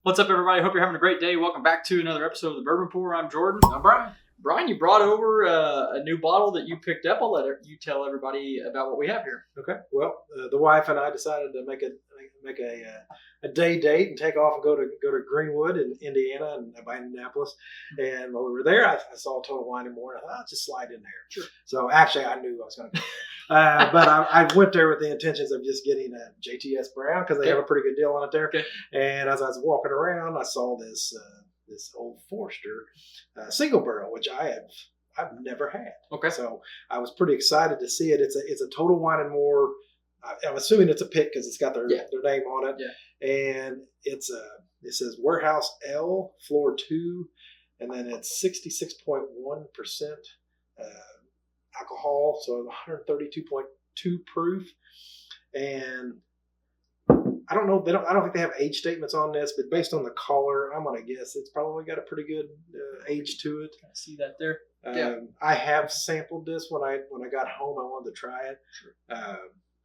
What's up, everybody? Hope you're having a great day. Welcome back to another episode of the Bourbon Pour. I'm Jordan. I'm Brian. Brian, you brought over a new bottle that you picked up. I'll let you tell everybody about what we have here. Okay. Well, the wife and I decided to make a day date and take off and go to Greenwood in Indiana and by Indianapolis. And while we were there, I saw Total Wine and More. And I thought, I'll just slide in there. Sure. So actually, I knew I was going to go there. But I went there with the intentions of just getting a JTS Brown because they have a pretty good deal on it there. Okay. And as I was walking around, I saw this Old Forester single barrel, which I've never had. Okay. So I was pretty excited to see it. It's a Total Wine and More. I'm assuming it's a pick because it's got their name on it. Yeah. And it says Warehouse L, Floor 2, and then it's 66.1% alcohol, so 132.2 proof. And I don't know. I don't think they have age statements on this, but based on the color, I'm gonna guess it's probably got a pretty good age to it. I see that there. I have sampled this when I got home. I wanted to try it. Sure.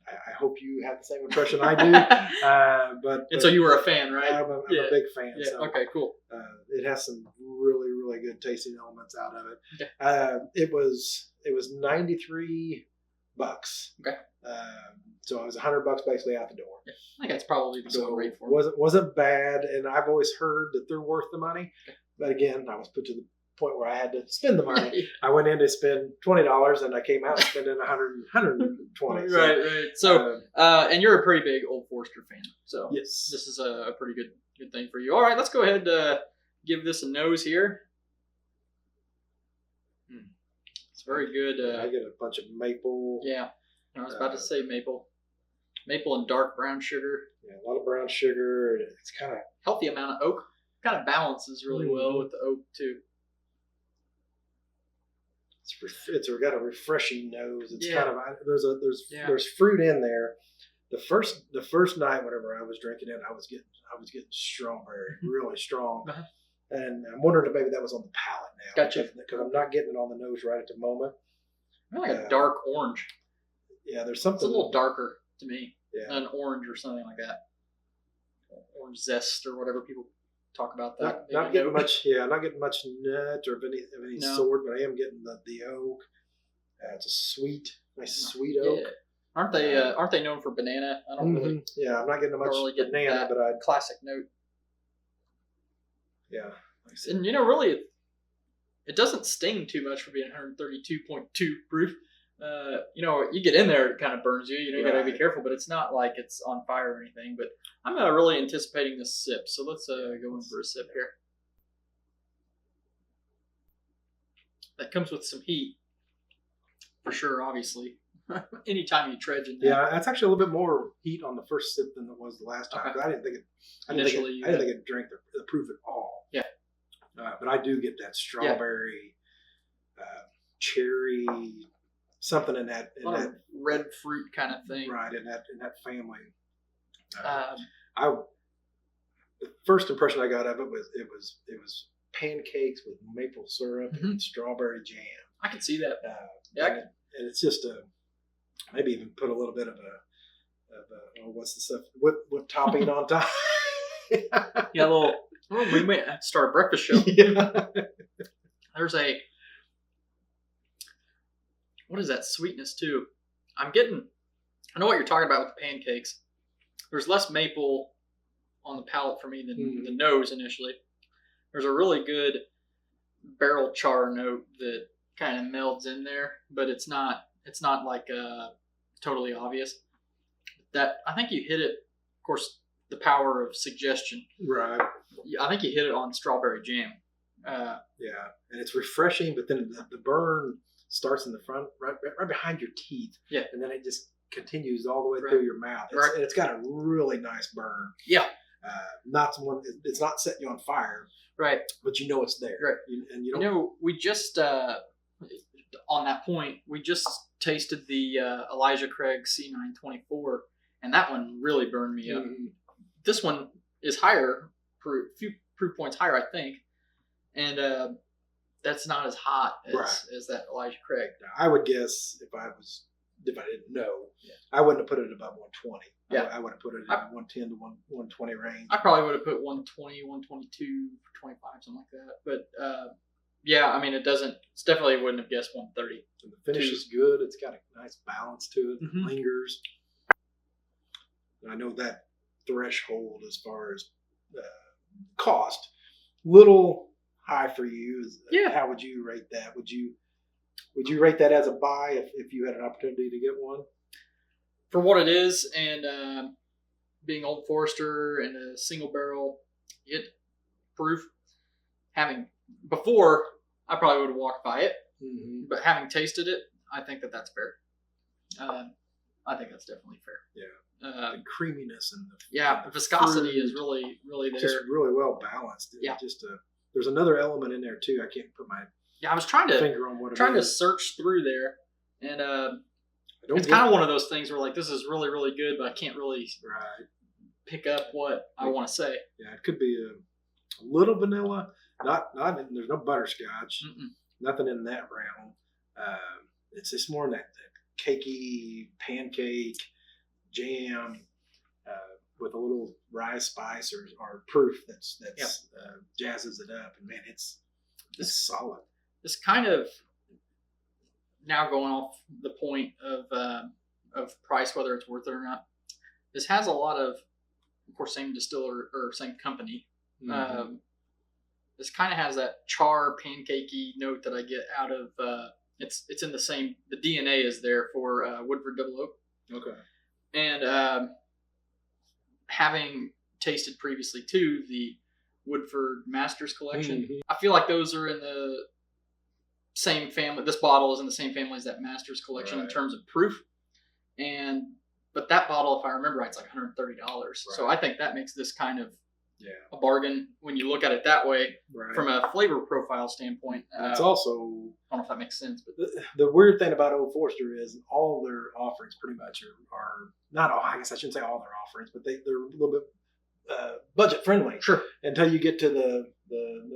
I hope you have the same impression I do. So you were a fan, right? I'm a big fan. Yeah. So, okay. Cool. It has some really, really good tasting elements out of it. Okay. It was $93. Okay. So it was $100 basically out the door. Yeah. I think that's probably the going rate for it. Wasn't bad, and I've always heard that they're worth the money. Okay. But again, I was put to the point where I had to spend the money. I went in to spend $20, and I came out spending $120. Right. So, and you're a pretty big Old Forester fan, so yes, this is a pretty good thing for you. All right, let's go ahead and give this a nose here. It's very good. I get a bunch of maple. Yeah, I was about to say maple and dark brown sugar. Yeah, a lot of brown sugar. It's kind of healthy amount of oak. Kind of balances really well with the oak too. It's got a refreshing nose. It's kind of there's fruit in there. The first night whenever I was drinking it, I was getting strawberry, really strong. Uh-huh. And I'm wondering if maybe that was on the palate now. Gotcha. Because I'm not getting it on the nose right at the moment. Like a dark orange. Yeah, there's something. It's a little darker to me than an orange or something like that. Orange zest or whatever people talk about that. Not getting much. Yeah, I'm not getting much nut or of any sort, but I am getting the oak. It's a nice sweet oak. Yeah. Aren't they known for banana? I don't really. Yeah, I'm not getting much banana, but classic note. Yeah. And really, it doesn't sting too much for being 132.2 proof. You get in there, it kind of burns you. You got to be careful, but it's not like it's on fire or anything. But I'm really anticipating this sip, so let's go in for a sip here. That comes with some heat, for sure. Obviously, anytime you dredge in there. Yeah, that's actually a little bit more heat on the first sip than it was the last time. Okay. I didn't think it drank the proof at all. Yeah, but I do get that strawberry, cherry. Something in that red fruit kind of thing, right? In that family. The first impression I got of it was pancakes with maple syrup and strawberry jam. I can see that. And it's just maybe even put a little bit of what's the stuff? What topping on top? We might have to start a breakfast show. Yeah. There's what is that sweetness too? I know what you're talking about with the pancakes. There's less maple on the palate for me than the nose initially. There's a really good barrel char note that kind of melds in there, but it's not like totally obvious. That I think you hit it. Of course, the power of suggestion. Right. I think you hit it on strawberry jam. Yeah, and it's refreshing, but then the burn starts in the front, right behind your teeth. Yeah. And then it just continues all the way through your mouth. It's got a really nice burn. Yeah. It's not setting you on fire. Right. But it's there. Right. We just, on that point, we just tasted the Elijah Craig C924, and that one really burned me up. This one is higher, a few proof points higher, I think. And that's not as hot as that Elijah Craig. Now, I would guess if I was if I didn't know. Yeah. I wouldn't have put it above 120. Yeah. I would have put it in 110 to 120 range. I probably would have put 120, 122, 25, something like that. But yeah, I mean, it's definitely wouldn't have guessed 130. And the finish is good. It's got a nice balance to it. It lingers. I know that threshold as far as cost, little high for you. How would you rate that? Would you rate that as a buy if you had an opportunity to get one? For what it is, and being Old Forester and a single barrel proof, before I probably would have walked by it, but having tasted it, I think that's fair. I think that's definitely fair. Yeah. The creaminess and the viscosity is really, really there. Just really well balanced. Yeah. There's another element in there too. I can't put my I was trying to finger on what to search through there, and it's kind of one of those things where like this is really, really good, but I can't really pick up what I want to say. Yeah, it could be a little vanilla. Not there's no butterscotch. Nothing in that realm. It's just more that cakey pancake jam with a little rye spice or proof that's jazzes it up. And man, it's solid. This kind of now going off the point of price, whether it's worth it or not. This has a lot of course, same distiller or same company. This kind of has that char pancakey note that I get out of. It's in the same. The DNA is there for Woodford Double Oak. Okay. And having tasted previously too the Woodford Masters collection, I feel like those are in the same family. This bottle is in the same family as that Masters collection in terms of proof. But that bottle, if I remember right, it's like $130. Right. So I think that makes this kind of a bargain when you look at it that way from a flavor profile standpoint. It's also, I don't know if that makes sense, but the weird thing about Old Forester is all their offerings pretty much are not all. I guess I shouldn't say all their offerings, but they're a little bit budget friendly. Sure. Until you get to the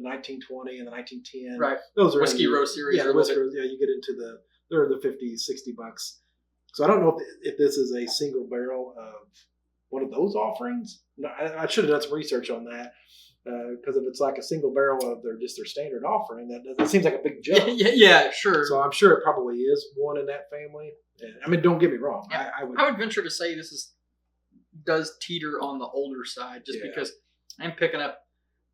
1920 and the 1910. Right. Those are Whiskey Row series. Yeah, you get into they're the $50, $60. So I don't know if this is a single barrel of one of those offerings. No, I should have done some research on that because if it's like a single barrel of their standard offering, that seems like a big jump. Yeah, sure. So I'm sure it probably is one in that family. I mean, don't get me wrong. Yeah. I would venture to say this does teeter on the older side just because I'm picking up,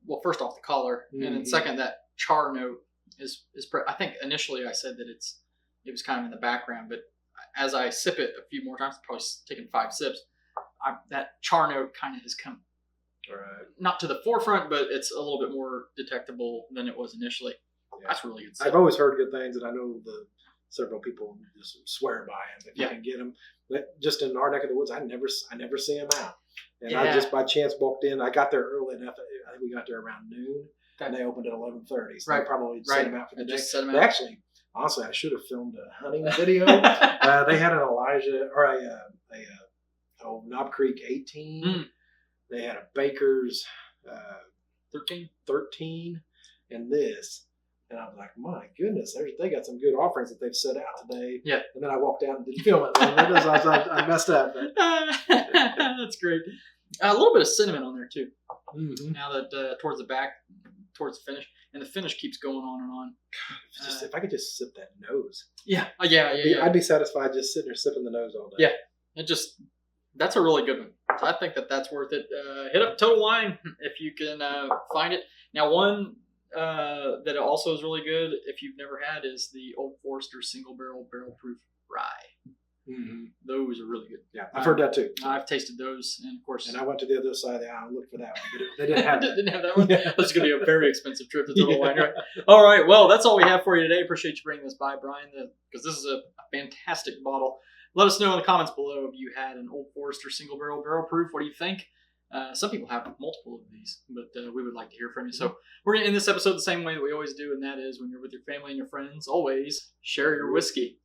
well, first off the color, and then second, that char note is I think initially I said that it was kind of in the background, but as I sip it a few more times, probably taking 5 sips, that char note kind of has come not to the forefront, but it's a little bit more detectable than it was initially. Yeah. That's really good stuff. I've always heard good things, and I know several people just swear by them if you can get them. But just in our neck of the woods, I never see them out. And I just by chance walked in. I got there early enough. I think we got there around noon, and they opened at 11:30. So I probby set them out for the day. They actually, honestly, I should have filmed a hunting video. They had an Elijah or a Knob Creek 18. They had a Baker's 13, and this. And I was like, my goodness, they got some good offerings that they've set out today. Yeah. And then I walked out and didn't film it. I messed up. But. That's great. A little bit of cinnamon on there too. Now that towards the back, towards the finish, and the finish keeps going on and on. If I could just sip that nose. Yeah. I'd be satisfied just sitting there sipping the nose all day. Yeah. That's a really good one. So I think that's worth it. Hit up Total Wine if you can find it. Now, one that also is really good if you've never had is the Old Forester Single Barrel Proof Rye. Those are really good. Yeah, I've heard that too. I've tasted those, and of course. And I went to the other side of the aisle and looked for that one, but they didn't have that. Didn't have that one? That's going to be a very expensive trip to Total Wine, right? All right, well, that's all we have for you today. Appreciate you bringing this by, Brian, because this is a fantastic bottle. Let us know in the comments below if you had an Old Forester Single Barrel Proof. What do you think? Some people have multiple of these, but we would like to hear from you. So we're going to end this episode the same way that we always do, and that is when you're with your family and your friends, always share your whiskey.